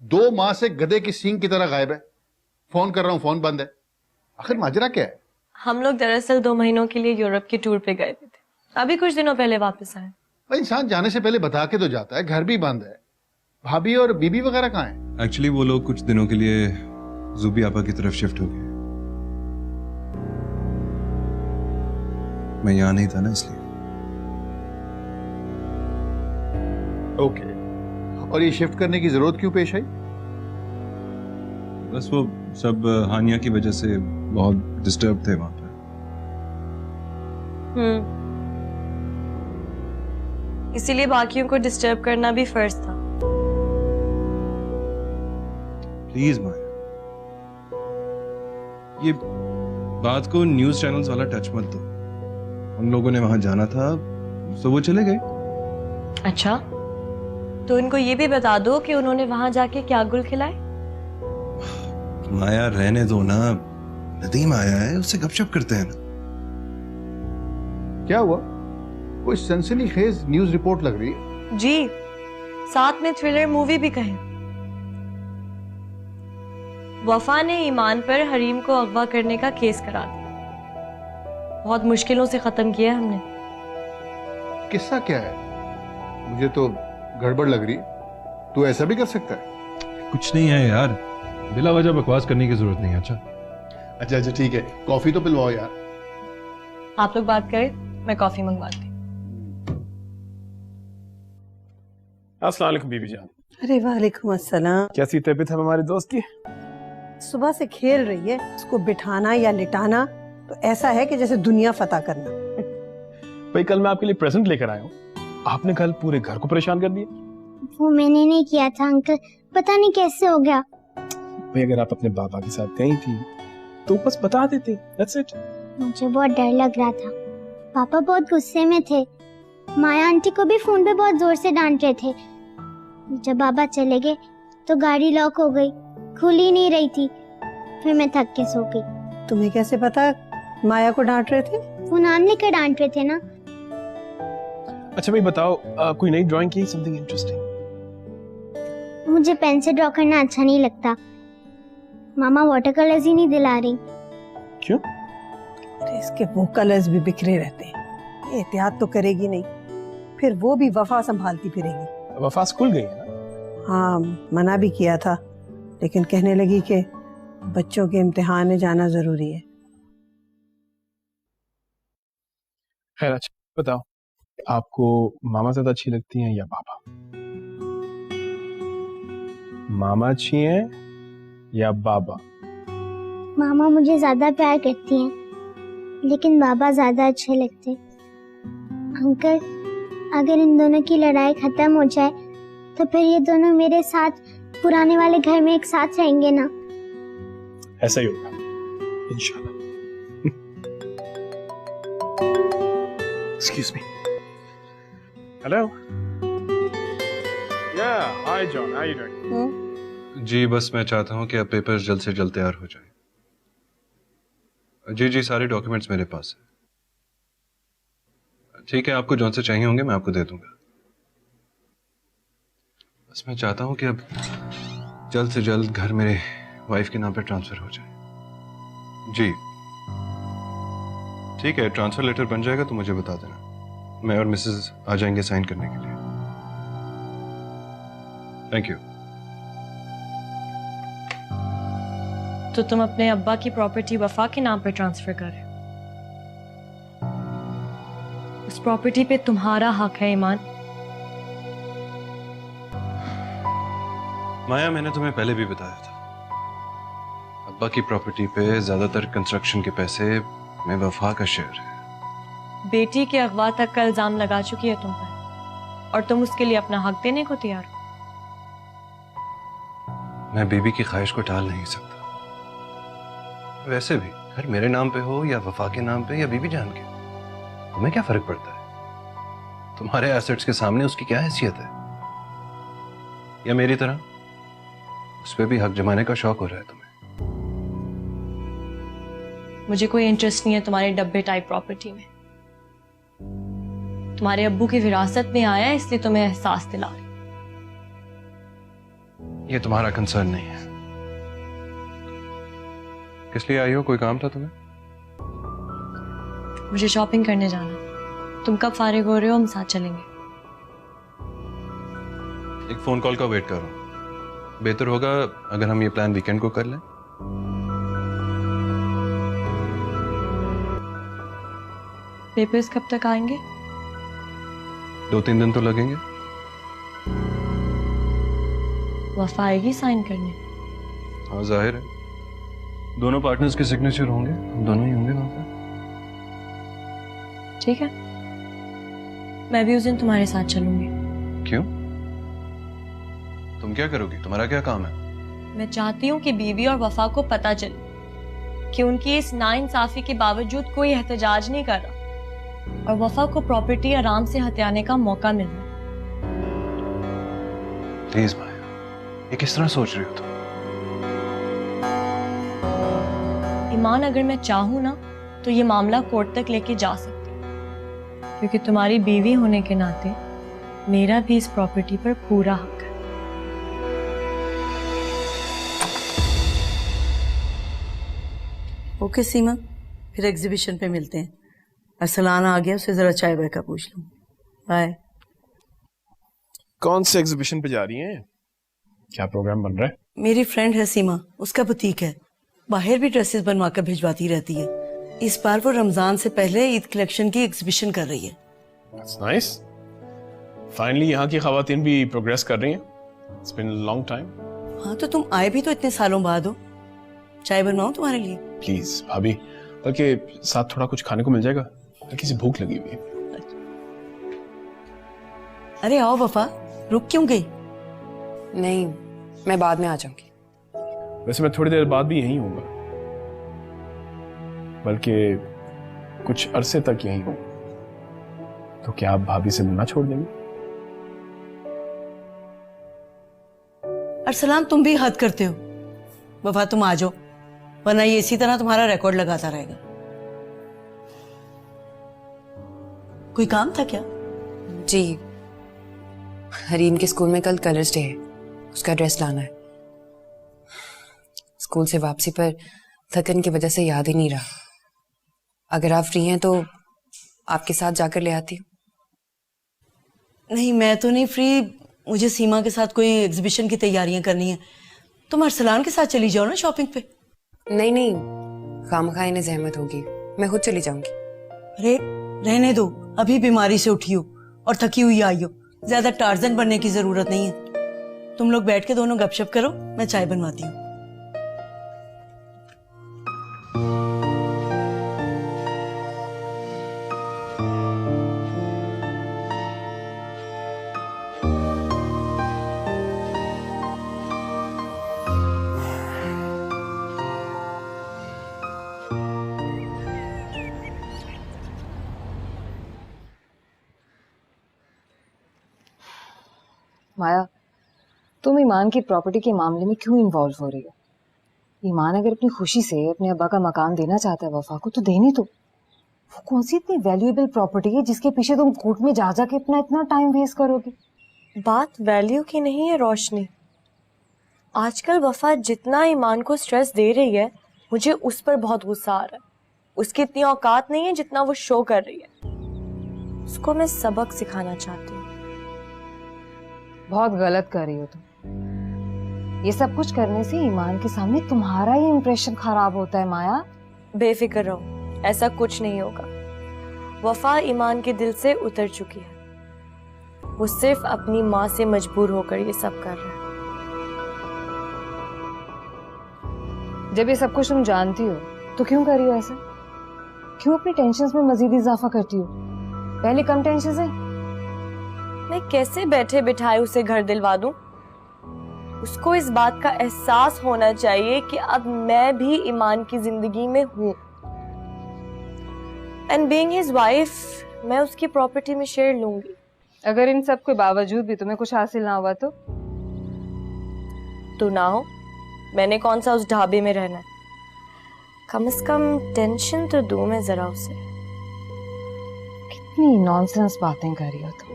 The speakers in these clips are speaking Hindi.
2 माह से गधे की सींग की तरह गायब है। फोन कर रहा हूँ, फोन बंद है। आखिर माजरा क्या है? हम लोग दरअसल 2 महीनों के लिए यूरोप की टूर पे गए थे, अभी कुछ दिनों पहले वापस आए। भाई इंसान जाने से पहले बता के तो जाता है। घर भी बंद है। भाभी और बीबी वगैरह कहाँ हैं? एक्चुअली वो लोग कुछ दिनों के लिए जुबी आपा की तरफ शिफ्ट हो गए। मैं यहाँ नहीं था ना, इसलिए। ओके। और ये शिफ्ट करने की जरूरत क्यों पेश आई? बस वो सब हानिया की वजह से बहुत डिस्टर्ब थे वहां पे। इसीलिए बाकियों को डिस्टर्ब करना भी फर्ज था। प्लीज माया, ये बात को न्यूज चैनल्स वाला टच मत दो। उन लोगों ने वहां जाना था तो वो चले गए। अच्छा, तो इनको ये भी बता दो कि उन्होंने वहां जाके क्या गुल खिलाए। माया रहने दो ना, नदीम आया है, उससे गपशप करते हैं ना। क्या हुआ? कोई सनसनीखेज न्यूज रिपोर्ट लग रही है। जी, साथ में थ्रिलर मूवी भी कहें। वफा ने ईमान पर हरीम को अगवा करने का केस करा दिया। बहुत मुश्किलों से खत्म किया हमने। किस्सा क्या है? मुझे तो गड़बड़ लग रही है। तू ऐसा भी कर सकता है? कुछ नहीं है यार, बिला वजह बकवास करने की जरूरत नहीं है। अच्छा ठीक है, कॉफी तो पिलवाओ यार। आप लोग बात करें, मैं कॉफी मंगवाती। अस्सलाम वालेकुम बीबी जान। अरे वालेकुम अस्सलाम। कैसी तबीयत है हमारे दोस्त की? सुबह से खेल रही है, उसको बिठाना या लिटाना तो ऐसा है कि जैसे दुनिया फतह करना। भाई कल मैं आपके लिए प्रेजेंट लेकर आया हूँ, आपने कल पूरे घर को परेशान कर दिया। वो मैंने नहीं किया था अंकल, पता नहीं कैसे हो गया। भाई अगर आप अपने बाबा के साथ गई थी तो बस बता देते, दैट्स इट। मुझे बहुत डर लग रहा था, पापा बहुत गुस्से में थे। माया आंटी को भी फोन पे बहुत जोर से डांट रहे थे। जब बाबा चले गए तो गाड़ी लॉक हो गई, खुल ही नहीं रही थी। फिर मैं थक के सो गई। तुम्हें कैसे पता माया को डांट रहे थे? वो नाम लेकर डांट रहे थे ना। अच्छा भाई बताओ, कोई नई ड्राइंग की, समथिंग इंटरेस्टिंग? मुझे पेन से ड्रॉ करना अच्छा नहीं लगता। मामा वाटर कलर्स ही नहीं दिला रही। क्यों? इसके वो कलर्स भी बिखरे रहते हैं, एहतियात तो करेगी नहीं, फिर वो भी वफा संभालती फिरेगी। वफा स्कूल गई है ना? हाँ, मना भी किया था, लेकिन कहने लगी कि बच्चों के इम्तिहान में जाना जरूरी है। खैर अच्छा बताओ, आपको मामा ज्यादा अच्छी लगती हैं या पापा? मामा अच्छी हैं या बाबा? मामा मुझे ज्यादा प्यार करती हैं, लेकिन बाबा ज्यादा अच्छे लगते। अंकल, अगर इन दोनों की लड़ाई खत्म हो जाए तो फिर ये दोनों मेरे साथ पुराने वाले घर में एक साथ रहेंगे ना? ऐसा ही होगा इंशाल्लाह। Excuse me. Hello. Yeah, hi John. How are you doing? जी बस मैं चाहता हूँ कि अब पेपर्स जल्द से जल्द तैयार हो जाए। जी सारे डॉक्यूमेंट्स मेरे पास हैं। ठीक है, आपको जौन से चाहिए होंगे मैं आपको दे दूंगा। बस मैं चाहता हूँ कि अब जल्द से जल्द घर मेरे वाइफ के नाम पर ट्रांसफर हो जाए। जी ठीक है, ट्रांसफर लेटर बन जाएगा तो मुझे बता देना, मैं और मिसेस आ जाएंगे साइन करने के लिए। Thank you. तो तुम अपने अब्बा की प्रॉपर्टी वफा के नाम पर ट्रांसफर कर रहे हो? उस प्रॉपर्टी पे तुम्हारा हक है ईमान। माया, मैंने तुम्हें पहले भी बताया था, अब्बा की प्रॉपर्टी पे ज्यादातर कंस्ट्रक्शन के पैसे में वफा का शेयर है। बेटी के अगवा तक का इल्जाम लगा चुकी है तुम पर, और तुम उसके लिए अपना हक देने को तैयार हो। मैं बीबी की ख्वाहिश को टाल नहीं सकता। वैसे भी घर मेरे नाम पे हो या वफा के नाम पे या बीबी जान के, तुम्हें क्या फर्क पड़ता है? तुम्हारे एसेट्स के सामने उसकी क्या हैसियत है? या मेरी तरह उस पर भी हक जमाने का शौक हो रहा है तुम्हें? मुझे कोई इंटरेस्ट नहीं है तुम्हारे डब्बे टाइप प्रॉपर्टी में। तुम्हारे अब्बू की विरासत में आया है, इसलिए तुम्हें एहसास दिला रही। ये तुम्हारा कंसर्न नहीं है। किस लिए आई हो? कोई काम था तुम्हें? मुझे शॉपिंग करने जाना। तुम कब फारिग हो रहे हो? हम साथ चलेंगे। एक फोन कॉल का वेट कर रहा हूं। बेहतर होगा अगर हम ये प्लान वीकेंड को कर लें। पेपर्स कब तक आएंगे? 2-3 दिन तो लगेंगे। वफा आएगी साइन करने? हाँ, जाहिर है दोनों पार्टनर्स के सिग्नेचर होंगे, हम दोनों ही होंगे वहां पर। ठीक है, मैं भी उस दिन तुम्हारे साथ चलूंगी। क्यों? तुम क्या करोगी? तुम्हारा क्या काम है? मैं चाहती हूँ कि बीवी और वफा को पता चले कि उनकी इस नाइंसाफी के बावजूद कोई एहतजाज नहीं कर रहा और वफा को प्रॉपर्टी आराम से हथियाने का मौका मिल रहा। प्लीज माया, ये किस तरह सोच रही हो तुम? ईमान, अगर मैं चाहूँ ना तो ये मामला कोर्ट तक लेके जा सकती हूँ, क्योंकि तुम्हारी बीवी होने के नाते मेरा भी इस प्रॉपर्टी पर पूरा हक है। ओके सीमा, फिर एग्जीबिशन पे मिलते हैं। अरसलान आ गया, उसे जरा चाय बाय का पूछ लूं। बाय। कौन से एग्जीबिशन पे जा रही हैं? क्या प्रोग्राम बन रहा है? मेरी फ्रेंड है सीमा, उसका बुटीक है, बाहर भी ड्रेसेस बनवा कर भिजवाती रहती है। इस बार वो रमजान से पहले ईद कलेक्शन की एग्जीबिशन कर रही है। That's nice. फाइनली यहाँ की खवातीन भी प्रोग्रेस कर रही हैं। It's been a long time. हाँ, तो तुम आए भी तो इतने सालों बाद हो। चाय बनवाऊं तुम्हारे लिए? प्लीज भाभी, बल्कि साथ थोड़ा कुछ खाने को मिल जाएगा, हल्की सी भूख लगी हुई है। अरे आओ वफा, रुक क्यों गई? नहीं, मैं बाद में आ जाऊंगी। वैसे मैं थोड़ी देर बाद भी यहीं हूँगा, बल्कि कुछ अरसे तक यहीं हूँ। तो क्या आप भाभी से मिलना छोड़ देंगे? अरसलान, तुम भी हद करते हो। वफा तुम आ जाओ, वरना ये इसी तरह तुम्हारा रिकॉर्ड लगाता रहेगा। कोई काम था क्या? जी, हरीम के स्कूल में कल कलर्स डे है, उसका ड्रेस लाना है। स्कूल से वापसी पर थकन की वजह से याद ही नहीं रहा। अगर आप फ्री हैं तो आपके साथ जाकर ले आती हूँ। नहीं, मैं तो नहीं फ्री। मुझे सीमा के साथ कोई एग्जीबिशन की तैयारियां करनी है। तुम अरसलान के साथ चली जाओ ना शॉपिंग पे। नहीं नहीं, खामखा इन्हें जहमत होगी, मैं खुद चली जाऊंगी। अरे रहने दो, अभी बीमारी से उठी हो और थकी हुई आई हो, ज्यादा टार्जन बनने की जरूरत नहीं है। तुम लोग बैठ के दोनों गपशप करो, मैं चाय बनवाती हूँ। माया, तुम ईमान की प्रॉपर्टी के मामले में क्यों इन्वॉल्व हो रही हो? ईमान अगर अपनी खुशी से अपने अब्बा का मकान देना चाहता है वफा को, तो देने दो। वो कौन सी इतनी वैल्यूएबल प्रॉपर्टी है जिसके पीछे तुम कोर्ट में जा जाके अपना इतना टाइम वेस्ट करोगे? बात वैल्यू की नहीं है रोशनी। आजकल वफा जितना ईमान को स्ट्रेस दे रही है, मुझे उस पर बहुत गुस्सा आ रहा है। उसकी इतनी औकात नहीं है जितना वो शो कर रही है। उसको मैं सबक सिखाना चाहती हूँ। बहुत गलत कर रही हो तुम। ये सब कुछ करने से ईमान के सामने तुम्हारा ही इंप्रेशन खराब होता है माया। बेफिक्र रहो, ऐसा कुछ नहीं होगा। वफा ईमान के दिल से उतर चुकी है। वो सिर्फ अपनी माँ से मजबूर होकर ये सब कर रहा है। जब ये सब कुछ तुम जानती हो तो क्यों कर रही हो ऐसा? क्यों अपनी टेंशन्स में मजीद इजाफा करती हो? पहले कम टेंशन है। मैं कैसे बैठे बिठाए उसे घर दिलवा दूं? उसको इस बात का एहसास होना चाहिए कि अब मैं भी ईमान की जिंदगी में हूं। एंड बीइंग हिज वाइफ, मैं उसकी प्रॉपर्टी में शेयर लूंगी। अगर इन सब के बावजूद भी तुम्हें कुछ हासिल ना हुआ तो ना हो, मैंने कौन सा उस ढाबे में रहना है। कम से कम टेंशन तो दूं मैं जरा उसे। कितनी नॉनसेंस बातें कर रही हो तुम।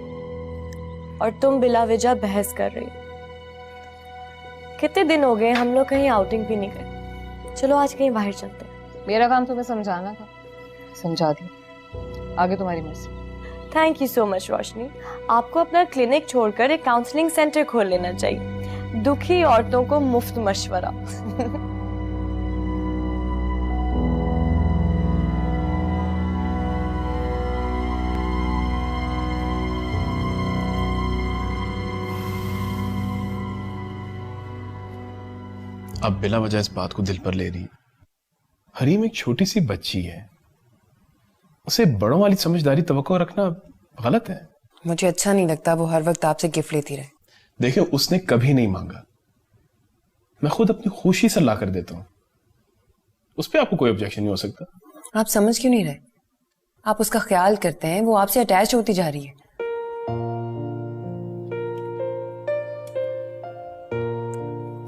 और तुम बिला वजह बहस कर रही हो। कितने दिन हो गए हम लोग कहीं आउटिंग भी नहीं गए। चलो आज कहीं बाहर चलते हैं। मेरा काम तुम्हें समझाना था, समझा दिया, आगे तुम्हारी मर्जी। थैंक यू सो मच रोशनी। आपको अपना क्लिनिक छोड़कर एक काउंसलिंग सेंटर खोल लेना चाहिए, दुखी औरतों को मुफ्त मशवरा। अब बिला वजह इस बात को दिल पर ले रही। हरीम एक छोटी सी बच्ची है, उसे बड़ों वाली समझदारी तवक्को रखना गलत है। मुझे अच्छा नहीं लगता वो हर वक्त आपसे गिफ्ट लेती रहे। देखिए, उसने कभी नहीं मांगा, मैं खुद अपनी खुशी से ला कर देता हूं। उस पर आपको कोई ऑब्जेक्शन नहीं हो सकता। आप समझ क्यों नहीं रहे? आप उसका ख्याल करते हैं, वो आपसे अटैच होती जा रही है।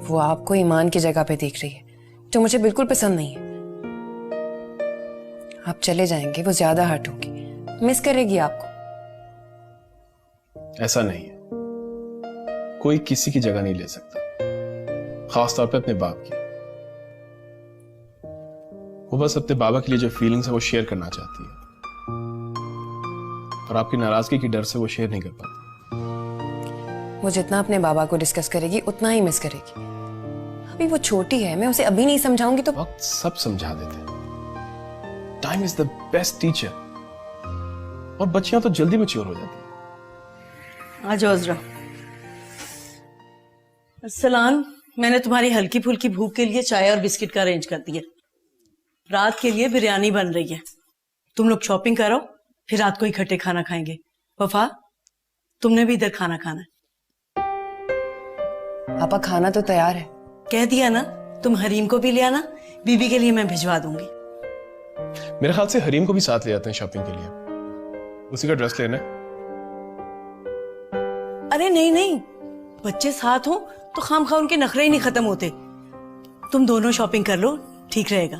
वो आपको ईमान की जगह पे देख रही है, जो मुझे बिल्कुल पसंद नहीं है। आप चले जाएंगे, वो ज्यादा हर्ट होगी, मिस करेगी आपको। ऐसा नहीं है, कोई किसी की जगह नहीं ले सकता, खास तौर पे अपने बाप की। वो बस अपने बाबा के लिए जो फीलिंग्स है वो शेयर करना चाहती है, और आपकी नाराजगी की डर से वो शेयर नहीं कर पाती। वो जितना अपने बाबा को डिस्कस करेगी उतना ही मिस करेगी। अभी वो छोटी है, मैं उसे अभी नहीं समझाऊंगी तो वक्त सब समझा देते हैं। Time is the best teacher, और बच्चियां तो जल्दी मैच्योर हो जाती हैं। आ जाओ अज़रा। सलाम, मैंने तुम्हारी हल्की फुल्की भूख के लिए चाय और बिस्किट का अरेंज कर दिया। रात के लिए बिरयानी बन रही है, तुम लोग शॉपिंग करो, फिर रात को इकट्ठे खाना खाएंगे। वफा, तुमने भी इधर खाना खाना है। पापा खाना तो तैयार है। कह दिया ना, तुम हरीम को भी ले आना, बीबी के लिए मैं भिजवा दूंगी। मेरे ख्याल से हरीम को भी साथ ले आते हैं शॉपिंग के लिए, उसी का ड्रेस लेना है। अरे नहीं नहीं, बच्चे साथ हो तो खामखा उनके नखरे ही नहीं खत्म होते। तुम दोनों शॉपिंग कर लो, ठीक रहेगा।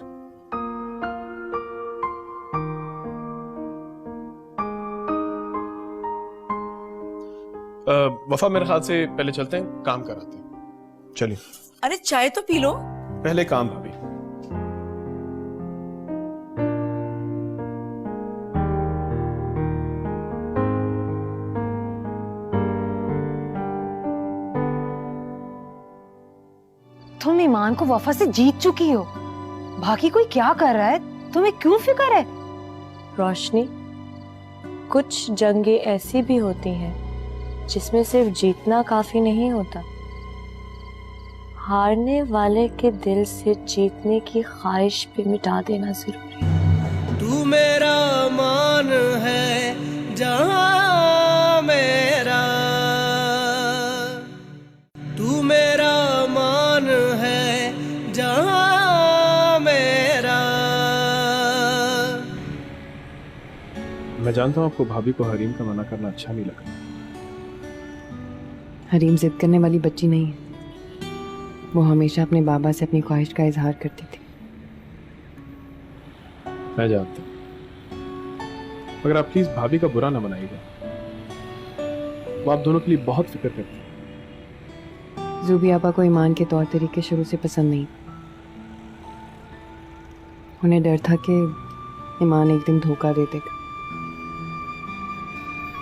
वफा, मेरे ख्याल से पहले चलते हैं, काम कराते हैं। चलिए। अरे चाय तो पी लो। पहले काम भाभी। तुम ईमान को वफा से जीत चुकी हो, बाकी कोई क्या कर रहा है तुम्हें क्यों फिक्र है? रोशनी, कुछ जंगें ऐसी भी होती हैं जिसमें सिर्फ जीतना काफी नहीं होता, हारने वाले के दिल से जीतने की ख्वाहिश भी मिटा देना जरूरी है। तू मेरा मान है जहां मेरा, तू मेरा मान है जहां मेरा। मैं जानता हूं आपको भाभी को हरीम का मना करना अच्छा नहीं लगा। हरीम जिद करने वाली बच्ची नहीं है, वो हमेशा अपने बाबा से अपनी ख्वाहिश का इजहार करती थी। मैं जानता हूं, मगर आप प्लीज भाभी का बुरा ना मनाइएगा, वो आप दोनों के लिए बहुत फिक्र करती है। जूबी आपा को ईमान के तौर तरीके शुरू से पसंद नहीं। उन्हें डर था कि ईमान एक दिन धोखा दे देगा,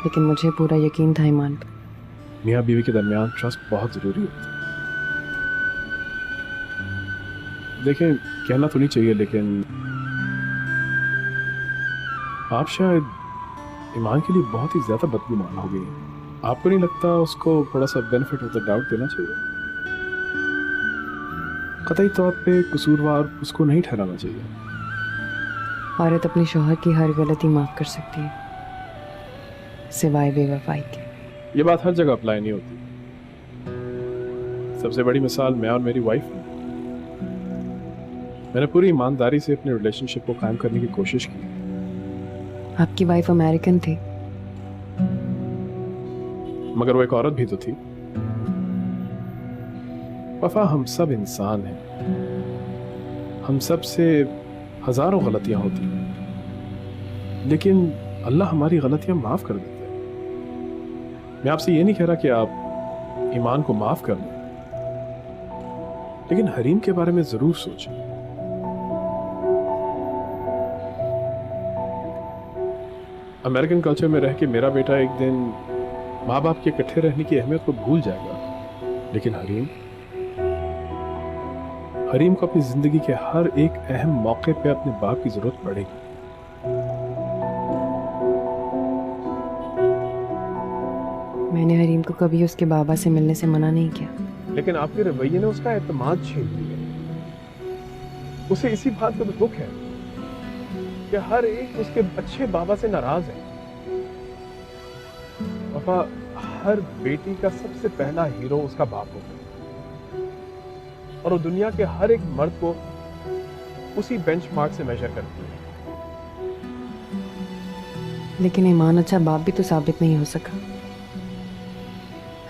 लेकिन मुझे पूरा यकीन था ईमान पर। मियाँ बीवी के दरमियान ट्रस्ट बहुत जरूरी होता है। देखें, कहना तो नहीं चाहिए, लेकिन आप शायद ईमान के लिए बहुत ही ज्यादा बदगुमान हो गई हैं। आपको नहीं लगता उसको थोड़ा सा बेनिफिट ऑफ द डाउट देना चाहिए? कतई तौर पे कसूरवार उसको नहीं ठहराना चाहिए। औरत अपने शौहर की हर गलती माफ कर सकती है, सिवाय बेवफाई के। ये बात हर जगह अप्लाई नहीं होती। सबसे बड़ी मिसाल मैं और मेरी वाइफ हूँ। मैंने पूरी ईमानदारी से अपने रिलेशनशिप को कायम करने की कोशिश की। आपकी वाइफ अमेरिकन थी, मगर वो एक औरत भी तो थी। वफा, हम सब इंसान हैं, हम सब से हजारों गलतियां होती हैं, लेकिन अल्लाह हमारी गलतियां माफ कर देता है। मैं आपसे ये नहीं कह रहा कि आप ईमान को माफ कर दें, लेकिन हरीम के बारे में जरूर सोचें। अमेरिकन कल्चर में रह के मेरा बेटा एक दिन माँ बाप के इकट्ठे रहने की अहमियत को भूल जाएगा, लेकिन हरीम को अपनी जिंदगी के हर एक अहम मौके पे अपने बाप की जरूरत पड़ेगी। मैंने हरीम को कभी उसके बाबा से मिलने से मना नहीं किया, लेकिन आपके रवैये ने उसका एतमाद छीन लिया। उसे इसी बात का दुख है कि हर एक उसके अच्छे बाबा से नाराज है। पापा, हर बेटी का सबसे पहला हीरो उसका बाप होता है और वो दुनिया के हर एक मर्द को उसी बेंचमार्क से मेजर करती है। लेकिन ईमान अच्छा बाप भी तो साबित नहीं हो सका।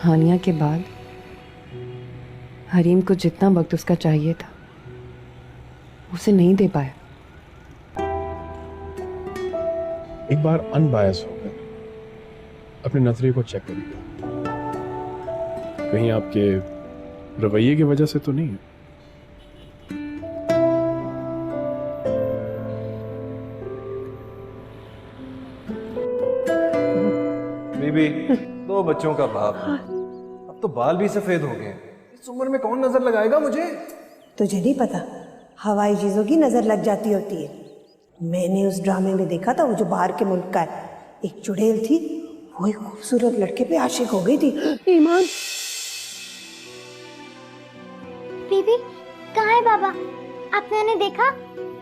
हानिया के बाद हरीम को जितना वक्त उसका चाहिए था उसे नहीं दे पाया। एक बार अनबायस होकर अपने नजरिए को चेक करिए, कहीं आपके रवैये की वजह से तो नहीं है। बीबी, 2 बच्चों का बाप, अब तो बाल भी सफेद हो गए। इस उम्र में कौन नजर लगाएगा मुझे? तुझे नहीं पता, हवाई चीजों की नजर लग जाती होती है। मैंने उस ड्रामे में देखा था, वो जो बाहर के मुल्क का है, एक चुड़ैल थी, वो एक खूबसूरत लड़के पे आशिक हो गई थी। ईमान, बीबी कहाँ है बाबा? आपने उन्हें देखा?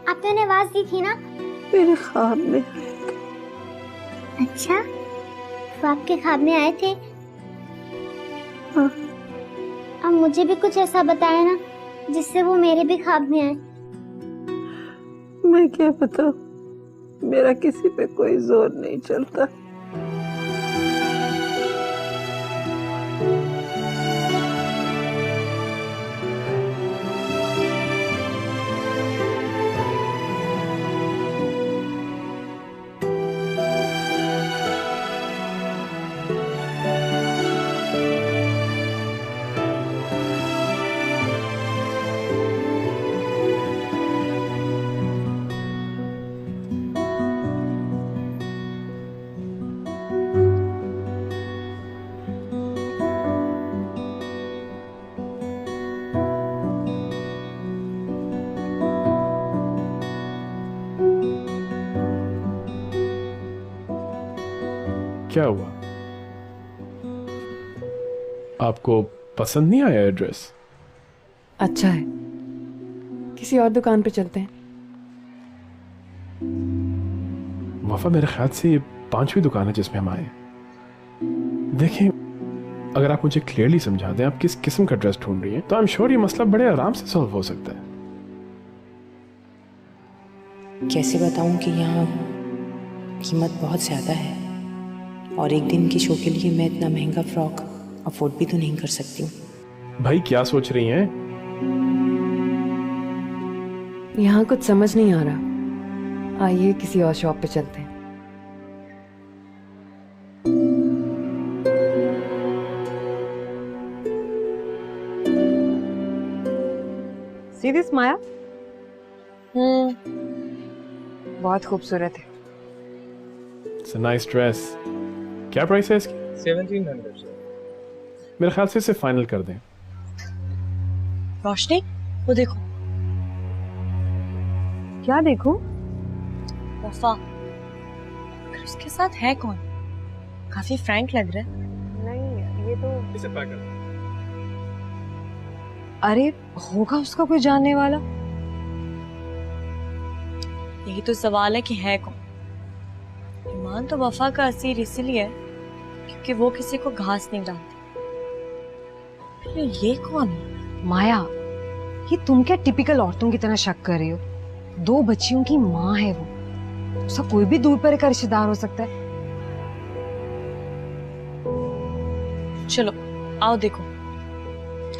आपने उन्हें आवाज दी थी ना? मेरे ख्वाब में। अच्छा, वो आपके ख्वाब में आए थे? हाँ। अब मुझे भी कुछ ऐसा बताया ना जिससे वो मेरे भी ख्वाब में आए। मैं क्या बताऊं, मेरा किसी पे कोई जोर नहीं चलता। क्या हुआ, आपको पसंद नहीं आया ड्रेस? अच्छा है, किसी और दुकान पे चलते हैं। वफा, मेरे ख्याल से ये 5वीं दुकान है जिसमें हम आए। देखें, अगर आप मुझे क्लियरली समझा दें आप किस किस्म का ड्रेस ढूंढ रही हैं, तो आई एम श्योर ये मसला बड़े आराम से सॉल्व हो सकता है। कैसे बताऊं कि यहाँ कीमत बहुत ज़्यादा है और एक दिन की शो के लिए मैं इतना महंगा फ्रॉक अफोर्ड भी तो नहीं कर सकती हूँ। भाई क्या सोच रही हैं? यहाँ कुछ समझ नहीं आ रहा, आइए किसी और शॉप पे चलते हैं। See this, माया? बहुत खूबसूरत है। It's a nice dress. क्या प्राइस है इसकी? 1700। मेरे ख्याल से इसे फाइनल कर दें। रोशनी, वो देखो। क्या देखो? वफा, अगर उसके साथ है कौन? काफी फ्रैंक लग रहा है। नहीं, ये तो इसे पैक कर दें। अरे होगा उसका कोई जानने वाला। यही तो सवाल है कि है कौन। ईमान तो वफा का असीर इसीलिए है क्योंकि वो किसी को घास नहीं डालती। ये कौन है? माया, ये तुम क्या टिपिकल औरतों की तरह शक कर रही हो? 2 बच्चियों की माँ है वो, उसका कोई भी दूर पर का रिश्तेदार हो सकता है। चलो आओ देखो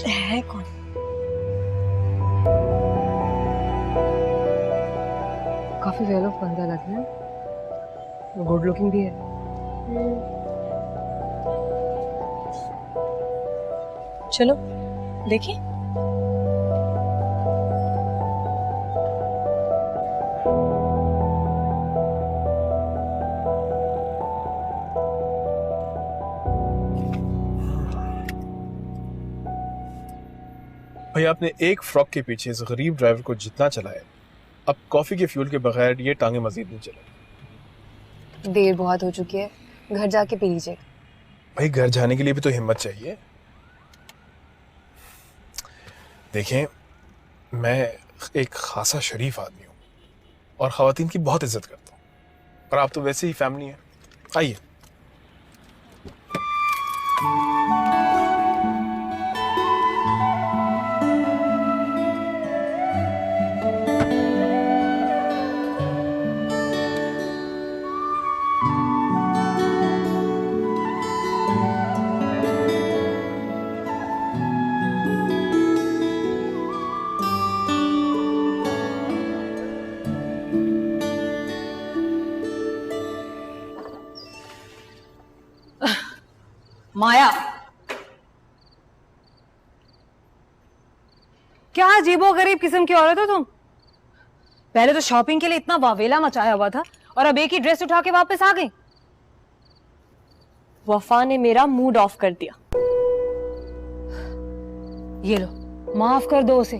है कौन। काफी वेल ऑफ बंदा लग रहा है, गुड लुकिंग भी है। चलो देखिए। भाई आपने एक फ्रॉक के पीछे इस गरीब ड्राइवर को जितना चलाया, अब कॉफी के फ्यूल के बगैर ये टांगे मजीद नहीं चलेगी। देर बहुत हो चुकी है, घर जाके पी लीजिए। भाई घर जाने के लिए भी तो हिम्मत चाहिए। देखें, मैं एक खासा शरीफ आदमी हूँ और ख़वातीन की बहुत इज्जत करता हूँ, पर आप तो वैसे ही फैमिली हैं। आइए। माया, क्या अजीबोगरीब किस्म की औरत हो तुम। पहले तो शॉपिंग के लिए इतना वावेला मचाया हुआ था और अब एक ही ड्रेस उठा के वापस आ गई। वफा ने मेरा मूड ऑफ कर दिया। ये लो, माफ कर दो उसे।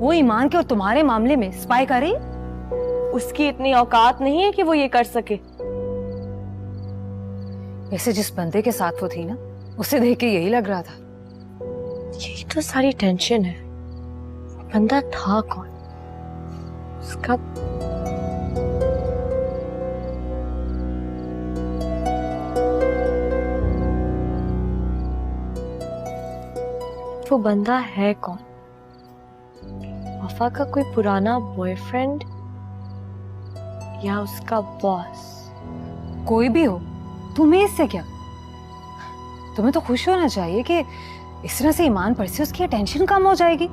वो ईमान के और तुम्हारे मामले में स्पाई कर रही। उसकी इतनी औकात नहीं है कि वो ये कर सके। वैसे जिस बंदे के साथ वो थी ना, उसे देख के यही लग रहा था। यही तो सारी टेंशन है। बंदा था कौन? उसका वो बंदा है कौन? वफा का कोई पुराना बॉयफ्रेंड या उसका बॉस? कोई भी हो, तुम्हें इससे क्या? तुम्हें तो खुश होना चाहिए कि इस तरह से ईमान पर से उसकी टेंशन कम हो जाएगी।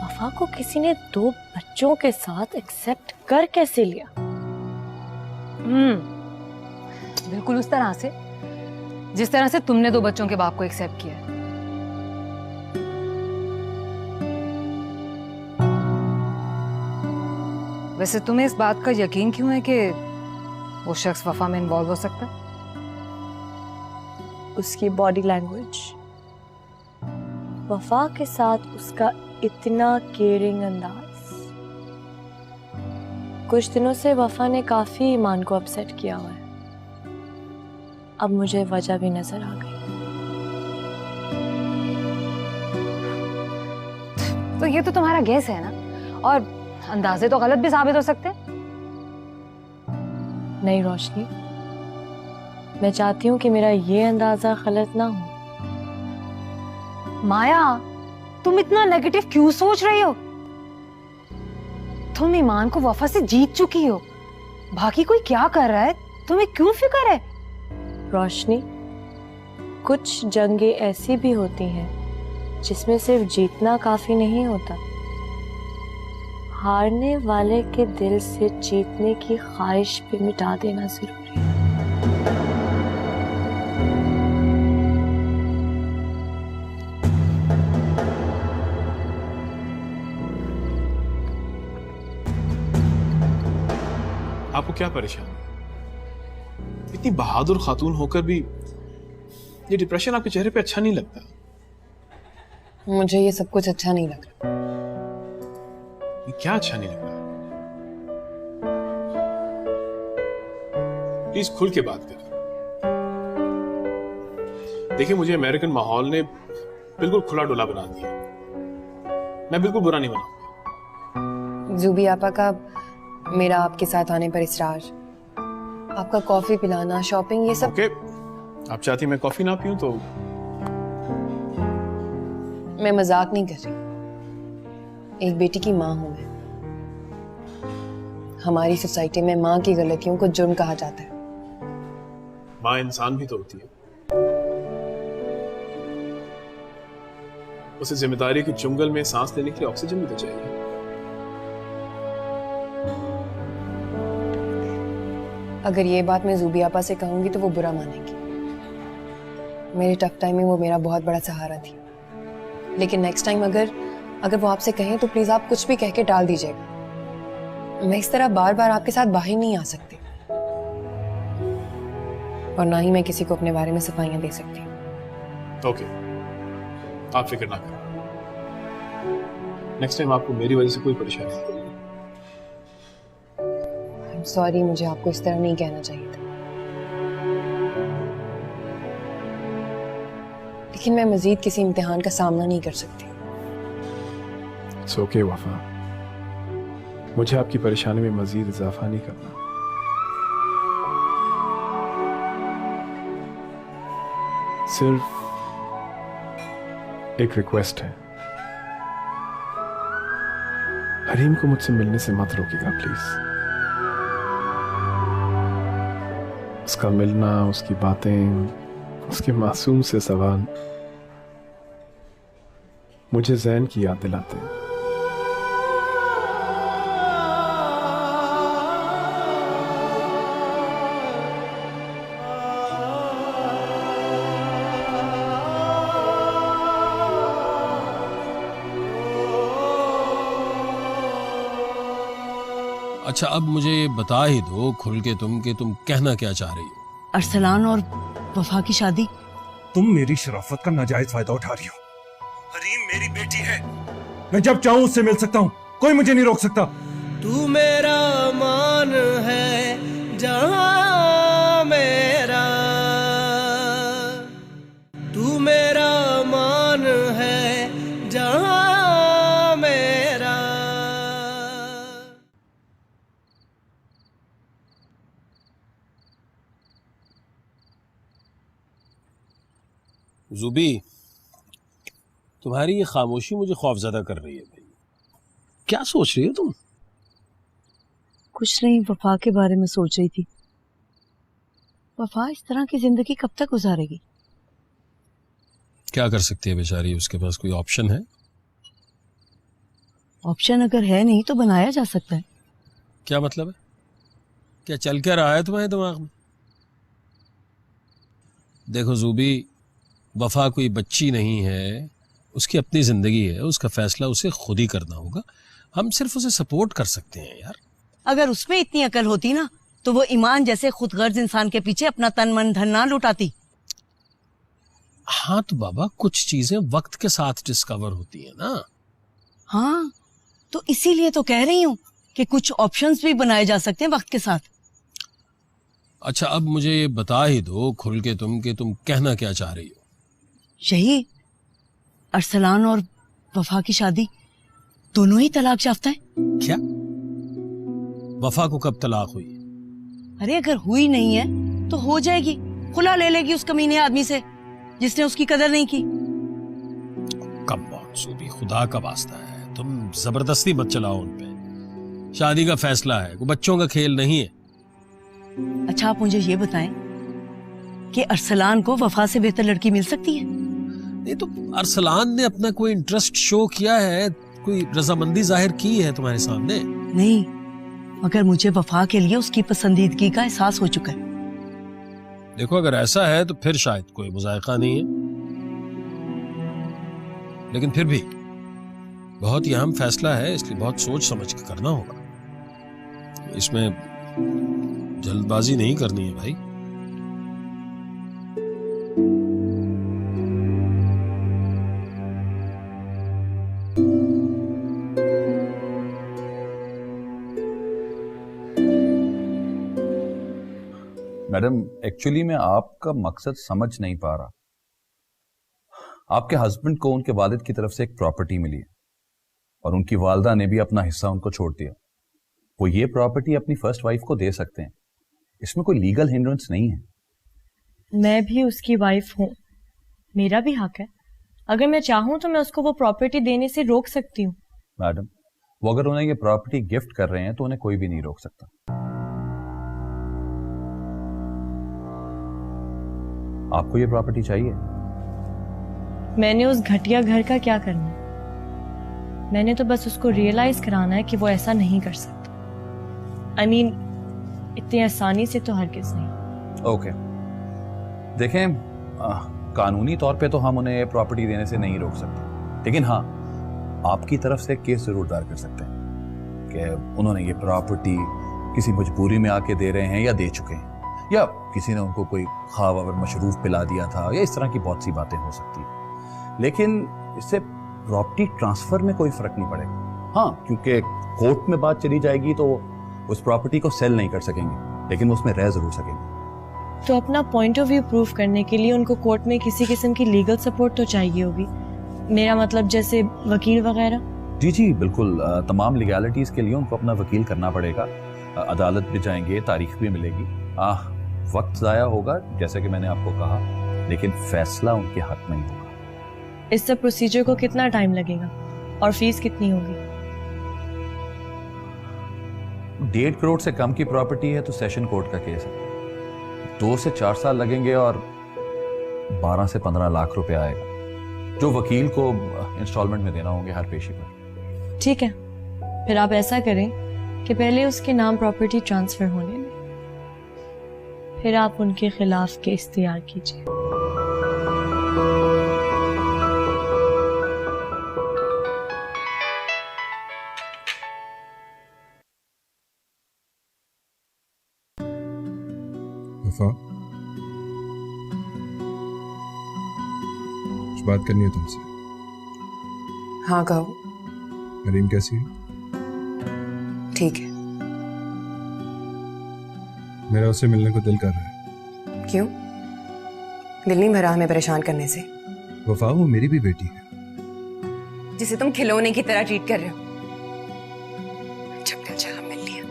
वफा को किसी ने 2 बच्चों के साथ एक्सेप्ट कर कैसे लिया? बिल्कुल उस तरह से जिस तरह से तुमने 2 बच्चों के बाप को एक्सेप्ट किया है। वैसे तुम्हें इस बात का यकीन क्यों है कि वो शख्स वफा में इन्वॉल्व हो सकता है? उसकी बॉडी लैंग्वेज, वफा के साथ उसका इतना केयरिंग अंदाज। कुछ दिनों से वफा ने काफी ईमान को अपसेट किया हुआ है। अब मुझे वजह भी नजर आ गई। तो ये तो तुम्हारा गेस है ना, और अंदाजे तो गलत भी साबित हो सकते हैं। नहीं रोशनी, मैं चाहती हूँ कि मेरा ये अंदाजा गलत ना हो। माया, तुम इतना नेगेटिव क्यों सोच रही हो? तुम ईमान को वफा से जीत चुकी हो। बाकी कोई क्या कर रहा है तुम्हें क्यों फिक्र है? रोशनी, कुछ जंगें ऐसी भी होती हैं जिसमें सिर्फ जीतना काफी नहीं होता। हारने वाले के दिल से जीतने की ख्वाहिश भी मिटा देना जरूरी है। आपको क्या परेशानी? इतनी बहादुर खातून होकर भी ये डिप्रेशन आपके चेहरे पे अच्छा नहीं लगता। मुझे ये सब कुछ अच्छा नहीं लग रहा। ये क्या अच्छा नहीं लग रहा? प्लीज खुल के बात करें। देखिए, मुझे अमेरिकन माहौल ने बिल्कुल खुला डुला बना दिया। मैं बिल्कुल बुरा नहीं बना। जूबी आपा का मेरा आपके साथ आने पर इसरार, आपका कॉफी पिलाना, शॉपिंग, ये सब। ओके, आप चाहती मैं कॉफी ना पीऊं तो? मैं मजाक नहीं कर रही। एक बेटी की माँ हूं मैं। हमारी सोसाइटी में माँ की गलतियों को जुर्म कहा जाता है। माँ इंसान भी तो होती है। उसे जिम्मेदारी के जंगल में सांस लेने के लिए ऑक्सीजन भी तो चाहिए। अगर ये बात मैं जूबी आपा से कहूंगी तो वो बुरा मानेंगी। मेरे टफ टाइम में वो मेरा बहुत बड़ा सहारा थी। लेकिन नेक्स्ट टाइम अगर वो आपसे कहें तो प्लीज आप कुछ भी कह के टाल दीजिएगा। मैं इस तरह बार बार आपके साथ बाहर नहीं आ सकती, और ना ही मैं किसी को अपने बारे में सफाइयां दे सकती। ओके, आप फिक्र ना करें। नेक्स्ट टाइम आपको मेरी वजह से कोई परेशानी नहीं होगी। I'm sorry, मुझे आपको इस तरह नहीं कहना चाहिए था, लेकिन मैं मजीद किसी इम्तिहान का सामना नहीं कर सकती। It's okay, वफा, मुझे आपकी परेशानी में मजीद इजाफा नहीं करना। सिर्फ एक रिक्वेस्ट है, हरीम को मुझसे मिलने से मत रोकिएगा प्लीज। उसका मिलना, उसकी बातें, उसके मासूम से सवाल मुझे ज़ैन की याद दिलाते हैं। अच्छा, अब मुझे ये बता ही दो खुल के तुम कि तुम कहना क्या चाह रही हो। अरसलान और वफा की शादी। तुम मेरी शराफत का नाजायज फायदा उठा रही हो। हरीम मेरी बेटी है, मैं जब चाहूं उससे मिल सकता हूँ, कोई मुझे नहीं रोक सकता। तू मेरा मान है जहां मेरा, तू मेरा मान है जहां मेरा। जुबी, तुम्हारी ये खामोशी मुझे खौफजदा कर रही है भाई। क्या सोच रही हो तुम? कुछ नहीं, वफा के बारे में सोच रही थी। वफा इस तरह की जिंदगी कब तक गुजारेगी? क्या कर सकती है बेचारी, उसके पास कोई ऑप्शन है? ऑप्शन अगर है नहीं तो बनाया जा सकता है। क्या मतलब है? क्या चल क्या रहा है तुम्हारे दिमाग में? देखो जूबी, वफा कोई बच्ची नहीं है, उसकी अपनी जिंदगी है, उसका फैसला उसे खुद ही करना होगा। हम सिर्फ उसे सपोर्ट कर सकते हैं यार। अगर उसमें इतनी अकल होती ना तो वो ईमान जैसे खुदगर्ज इंसान के पीछे अपना तन मन धन ना लुटाती। हाँ तो बाबा, कुछ चीजें वक्त के साथ डिस्कवर होती है ना। हाँ तो इसीलिए तो कह रही हूँ कि कुछ ऑप्शंस भी बनाए जा सकते हैं वक्त के साथ। अच्छा, अब मुझे ये बता ही दो खुल के तुम कि तुम कहना क्या चाह रही हो। यही, अरसलान और वफा की शादी दोनों ही तलाक याफ्ता है। क्या? वफा को कब तलाक हुई? अरे अगर हुई नहीं है तो हो जाएगी, खुला ले लेगी उस कमीने आदमी से जिसने उसकी कदर नहीं की। कम ऑन सूबी, खुदा का वास्ता है, तुम जबरदस्ती मत चलाओ उन पे। शादी का फैसला है, कोई बच्चों का खेल नहीं है। अच्छा आप मुझे ये बताएं कि अरसलान को वफा से बेहतर लड़की मिल सकती है? नहीं तो अरसलान ने अपना कोई इंटरेस्ट शो किया है, कोई रजामंदी जाहिर की है तुम्हारे सामने? नहीं, मगर मुझे वफा के लिए उसकी पसंदीदगी का एहसास हो चुका है। देखो अगर ऐसा है तो फिर शायद कोई मुज़ायका नहीं है, लेकिन फिर भी बहुत ही अहम फैसला है, इसलिए बहुत सोच समझ के करना होगा। इसमें जल्दबाजी नहीं करनी है भाई। मैडम, एक्चुअली मैं आपका मकसद समझ नहीं पा रहा। आपके हस्बैंड को उनके वालिद की तरफ से एक प्रॉपर्टी मिली है और उनकी वालदा ने भी अपना हिस्सा उनको छोड़ दिया। वो ये प्रॉपर्टी अपनी फर्स्ट वाइफ को दे सकते हैं, इसमें कोई लीगल हिंड्रेंस नहीं है। मैं भी उसकी वाइफ हूँ, मेरा भी हक है। अगर मैं चाहूँ तो मैं उसको वो प्रॉपर्टी देने से रोक सकती हूँ। मैडम, वो अगर उन्हें ये प्रॉपर्टी गिफ्ट कर रहे हैं तो उन्हें कोई भी नहीं रोक सकता। आपको ये प्रॉपर्टी चाहिए? मैंने उस घटिया घर का क्या करना? मैंने तो बस उसको रियलाइज कराना है कि वो ऐसा नहीं कर सकता। I mean, इतनी आसानी से तो हरगिज़ नहीं। ओके, देखें, कानूनी तौर पे तो हम उन्हें प्रॉपर्टी देने से नहीं रोक सकते, लेकिन हाँ, आपकी तरफ से केस जरूर दायर कर सकते हैं। कि उन्होंने ये प्रॉपर्टी किसी मजबूरी में आके दे रहे हैं या दे चुके हैं, या किसी ने उनको कोई ख्वाब और मशरूफ पिला दिया था, या इस तरह की बहुत सी बातें हो सकती हैं। लेकिन इससे प्रॉपर्टी ट्रांसफर में कोई फर्क नहीं पड़ेगा। हाँ, क्योंकि कोर्ट में बात चली जाएगी तो उस प्रॉपर्टी को सेल नहीं कर सकेंगे, लेकिन वो उसमें रह जरूर सकेंगे। तो अपना पॉइंट ऑफ व्यू प्रूव करने के लिए उनको कोर्ट में किसी किस्म की लीगल सपोर्ट तो चाहिए होगी। मेरा मतलब जैसे वकील वगैरह। जी जी बिल्कुल, तमाम लीगैलिटीज के लिए उनको अपना वकील करना पड़ेगा। अदालत भी जाएंगे, तारीख भी मिलेगी, वक्त ज़ाया होगा जैसे कि मैंने आपको कहा, लेकिन फैसला उनके हक में ही होगा। इस सब प्रोसीजर को कितना टाइम लगेगा और फीस कितनी होगी? 1.5 करोड़ से कम की प्रॉपर्टी है तो सेशन कोर्ट का केस है, 2 से 4 साल लगेंगे और 12 से 15 लाख रुपए आएगा, जो वकील को इंस्टॉलमेंट में देना होंगे हर पेशी पर। ठीक है, फिर आप ऐसा करें कि पहले उसके नाम प्रॉपर्टी ट्रांसफर होने दें, फिर आप उनके खिलाफ केस तैयार कीजिए। वफा, कुछ बात करनी है तुमसे। हाँ कहो। हरीम कैसी है? ठीक है। मेरा उससे मिलने को दिल कर रहा है। क्यों? दिल नहीं भरा हमें परेशान करने से? वफा, वो मेरी भी बेटी है जिसे तुम खिलौने की तरह ट्रीट कर रहे हो। जब दिल चाहा मिल लिया,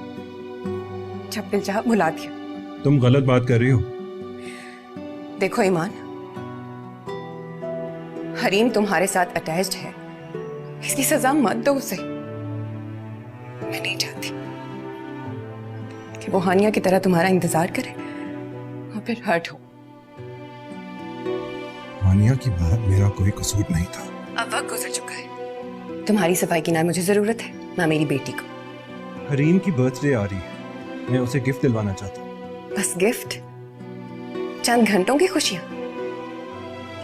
जब दिल चाहा भुला दिया। तुम गलत बात कर रही हो। देखो ईमान, हरीम तुम्हारे साथ अटैच्ड है, इसकी सजा मत दो उसे। मैं नहीं चाहती कि वो हानिया की तरह तुम्हारा इंतजार करे और फिर हर्ट हो। हानिया की बात मेरा कोई कसूर नहीं था। अब वक्त गुजर चुका है। तुम्हारी सफाई की ना मुझे जरूरत है, ना मेरी बेटी को। हरीम की बर्थडे आ रही है, मैं उसे गिफ्ट दिलवाना चाहता हूँ। बस गिफ्ट? चंद घंटों की खुशियां?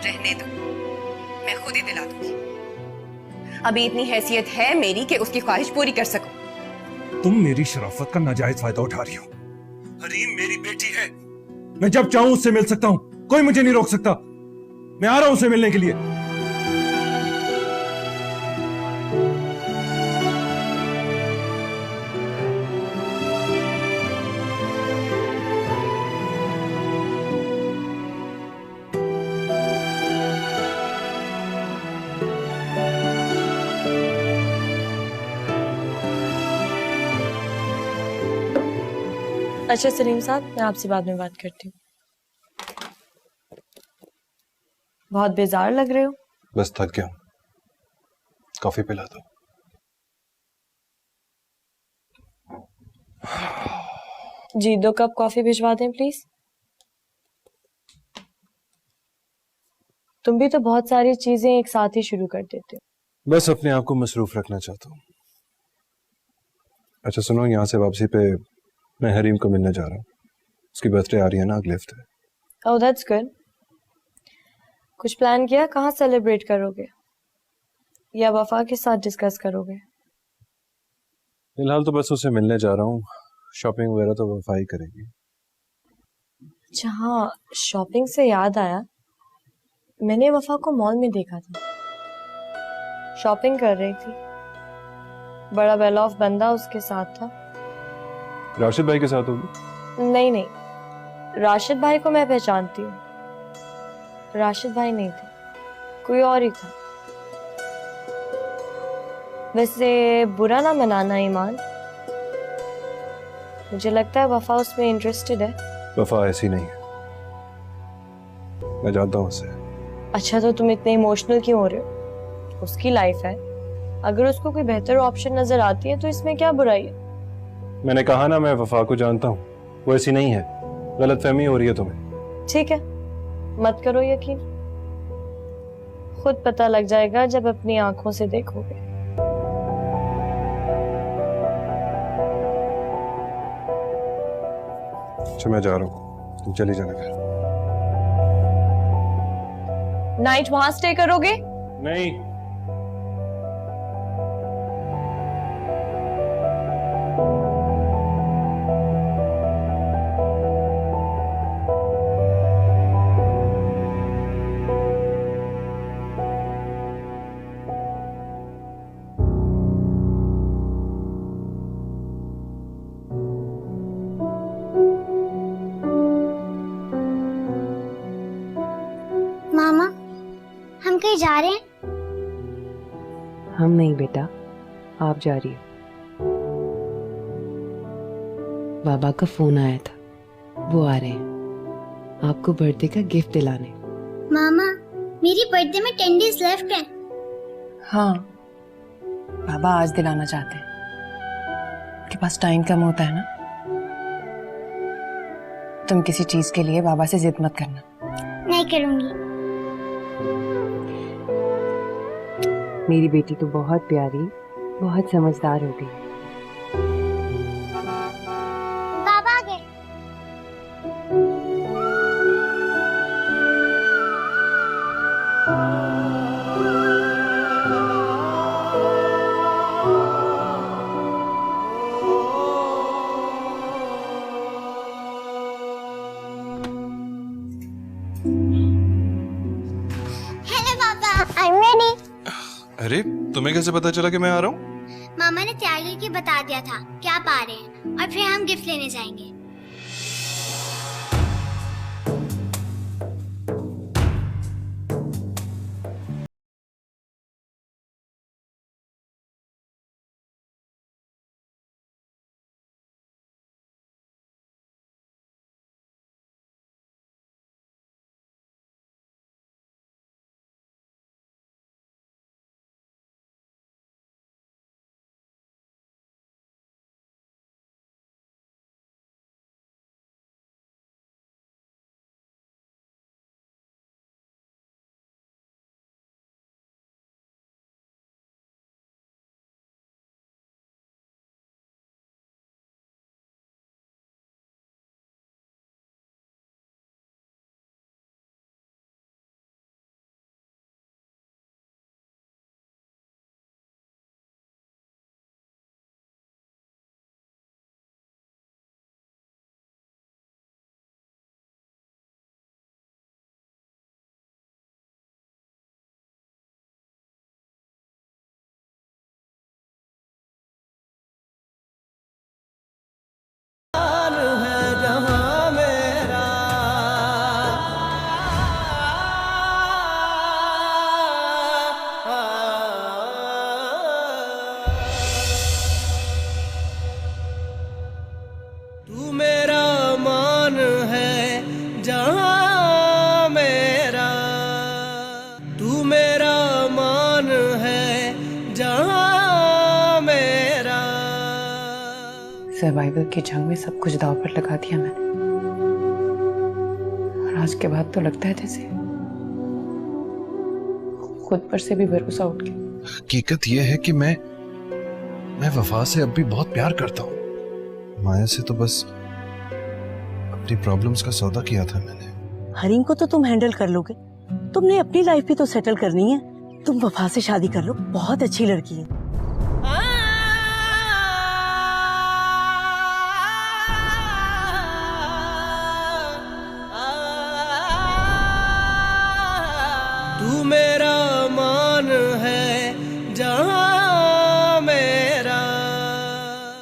रहने दो, मैं खुद ही दिला दूंगी। अभी इतनी हैसियत है मेरी कि उसकी ख्वाहिश पूरी कर सकूं। तुम मेरी शराफत का नाजायज फायदा उठा रही हो। हरीम मेरी बेटी है, मैं जब चाहूं उससे मिल सकता हूं, कोई मुझे नहीं रोक सकता। मैं आ रहा हूं उसे मिलने के लिए। अच्छा सलीम साहब, मैं आपसे बाद में बात करती हूँ। बहुत बेजार लग रहे हो। बस थक गया, कॉफी पिला दो। जी 2 कप कॉफी भिजवा दें प्लीज। तुम भी तो बहुत सारी चीजें एक साथ ही शुरू कर देते हो। बस अपने आप को मसरूफ रखना चाहता हूँ। अच्छा सुनो, यहाँ से वापसी पे मैं हरीम को मिलने जा रहा हूँ। उसकी बर्थडे आ रही है ना अगले हफ्ते। Oh that's good. कुछ प्लान किया? कहाँ सेलिब्रेट करोगे या वफा के साथ डिस्कस करोगे? फिलहाल तो बस उसे मिलने जा रहा हूँ, शॉपिंग वगैरह तो वफा ही करेगी। अच्छा हाँ, शॉपिंग से याद आया, मैंने वफा को मॉल में देखा था, शॉपिंग कर रही थी। बड़ा वेल ऑफ बंदा उसके साथ था। राशिद भाई के साथ होगी? नहीं नहीं, राशिद भाई को मैं पहचानती हूँ। राशिद भाई नहीं थे, कोई और ही था। वैसे बुरा ना मनाना ईमान, मुझे लगता है वफा उसमें इंटरेस्टेड है। वफा ऐसी नहीं है, मैं जानता हूँ उसे। अच्छा तो तुम इतने इमोशनल क्यों हो रहे हो? उसकी लाइफ है, अगर उसको कोई बेहतर ऑप्शन नजर आती है तो इसमें क्या बुराई है? मैंने कहा ना, मैं वफा को जानता हूँ, वो ऐसी नहीं है। गलतफहमी हो रही है तुम्हें। ठीक है, मत करो यकीन, खुद पता लग जाएगा जब अपनी आंखों से देखोगे। अच्छा मैं जा रहा हूँ, तुम चली जाना घर। नाइट वहां स्टे करोगे? नहीं। ये जा रहे हैं? हम नहीं बेटा, आप जा रही हो। बाबा का फोन आया था, वो आ रहे हैं आपको बर्थडे का गिफ्ट दिलाने। मामा, मेरी बर्थडे में 10 days लेफ्ट है। हाँ, बाबा आज दिलाना चाहते हैं। उनके पास टाइम कम होता है ना। तुम किसी चीज के लिए बाबा से जिद मत करना। नहीं करूंगी। मेरी बेटी तो बहुत प्यारी, बहुत समझदार हो गई। बाबा आ गए। Hello Baba, I am ready. अरे तुम्हें कैसे पता चला कि मैं आ रहा हूँ? मामा ने तैयार करके बता दिया था कि आप आ रहे हैं और फिर हम गिफ्ट लेने जाएंगे। तू मेरा मान है जहां मेरा, तू मेरा मान है जहां मेरा। सर्वाइवल की जंग में सब कुछ दांव पर लगा दिया मैंने, और आज के बाद तो लगता है जैसे खुद पर से भी भरोसा उठ गया। हकीकत यह है कि मैं वफा से अब भी बहुत प्यार करता हूँ। माया से तो बस अपनी प्रॉब्लम्स का सौदा किया था मैंने। हरीम को तो तुम हैंडल कर लोगे, तुमने अपनी लाइफ भी तो सेटल करनी है। तुम वफा से शादी कर लो, बहुत अच्छी लड़की है। तू मेरा